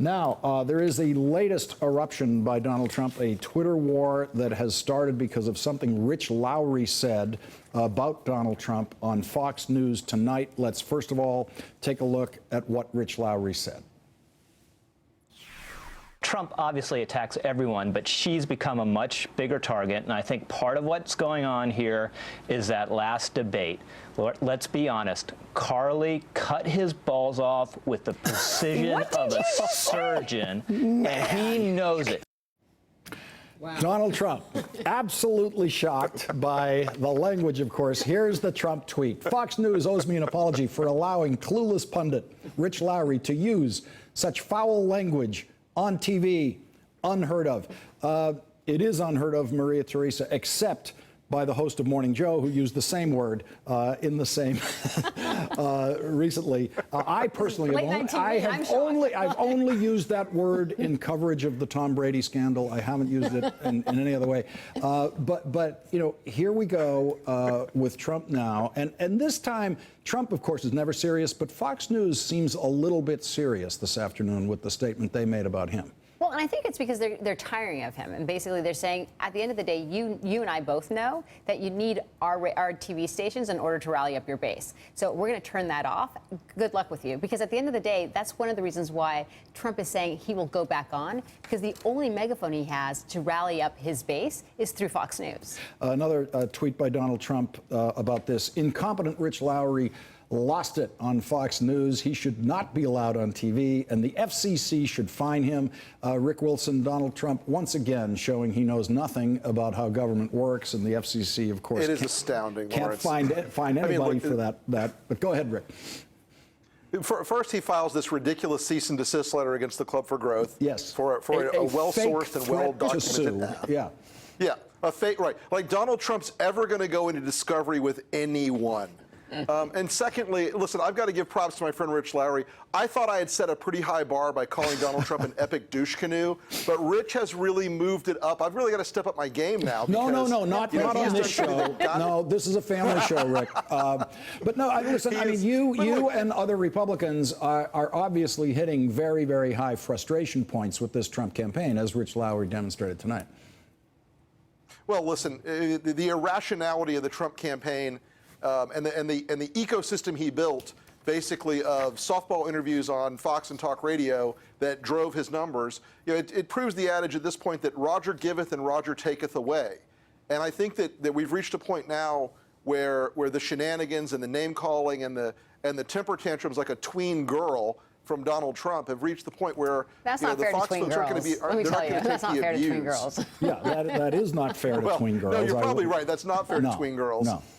Now, there is a latest eruption by Donald Trump, a Twitter war that has started because of something Rich Lowry said about Donald Trump on Fox News tonight. Let's first of all take a look at what Rich Lowry said. Trump obviously attacks everyone, but she's become a much bigger target. And I think part of what's going on here is that last debate. Let's be honest. Carly cut his balls off with the precision of a surgeon, and he knows it. Wow. Donald Trump, absolutely shocked by the language, of course. Here's the Trump tweet. Fox News owes me an apology for allowing clueless pundit Rich Lowry to use such foul language on TV. Unheard of. It is unheard of, Maria Teresa, except by the host of Morning Joe, who used the same word in the same recently. I personally have only used that word in coverage of the Tom Brady scandal. I haven't used it in any other way. But you know, here we go with Trump now, and this time Trump, of course, is never serious, but Fox News seems a little bit serious this afternoon with the statement they made about him. Well, and I think it's because they're tiring of him, and basically they're saying, at the end of the day, you and I both know that you need our TV stations in order to rally up your base. So we're going to turn that off. Good luck with you, because at the end of the day, that's one of the reasons why Trump is saying he will go back on, because the only megaphone he has to rally up his base is through Fox News. Another tweet by Donald Trump about this. Incompetent Rich Lowry lost it on Fox News. He should not be allowed on TV, and the FCC should fine him. Rick Wilson, Donald Trump, once again showing he knows nothing about how government works, and the FCC, of course, it is astounding. Can't find anybody for that. But go ahead, Rick. First, he files this ridiculous cease and desist letter against the Club for Growth. Yes. For a well-sourced and well-documented. Yeah. Yeah. A fake, right? Like Donald Trump's ever going to go into discovery with anyone. And secondly, listen, I've got to give props to my friend Rich Lowry. I thought I had set a pretty high bar by calling Donald Trump an epic douche canoe, but Rich has really moved it up. I've really got to step up my game now. No, not on this show. No, this is a family show, Rick. But no, listen, I mean, you and other Republicans are obviously hitting very, very high frustration points with this Trump campaign, as Rich Lowry demonstrated tonight. Well, listen, the irrationality of the Trump campaign and the ecosystem he built, basically, of softball interviews on Fox and Talk Radio that drove his numbers, you know, it proves the adage at this point that Roger giveth and Roger taketh away. And I think that we've reached a point now where the shenanigans and the name calling and the temper tantrums like a tween girl from Donald Trump have reached the point where the Fox folks aren't going to be. Let me tell you, that's not fair to tween girls. Yeah, that is not fair to tween girls. No, you're probably right. That's not fair to tween girls. No.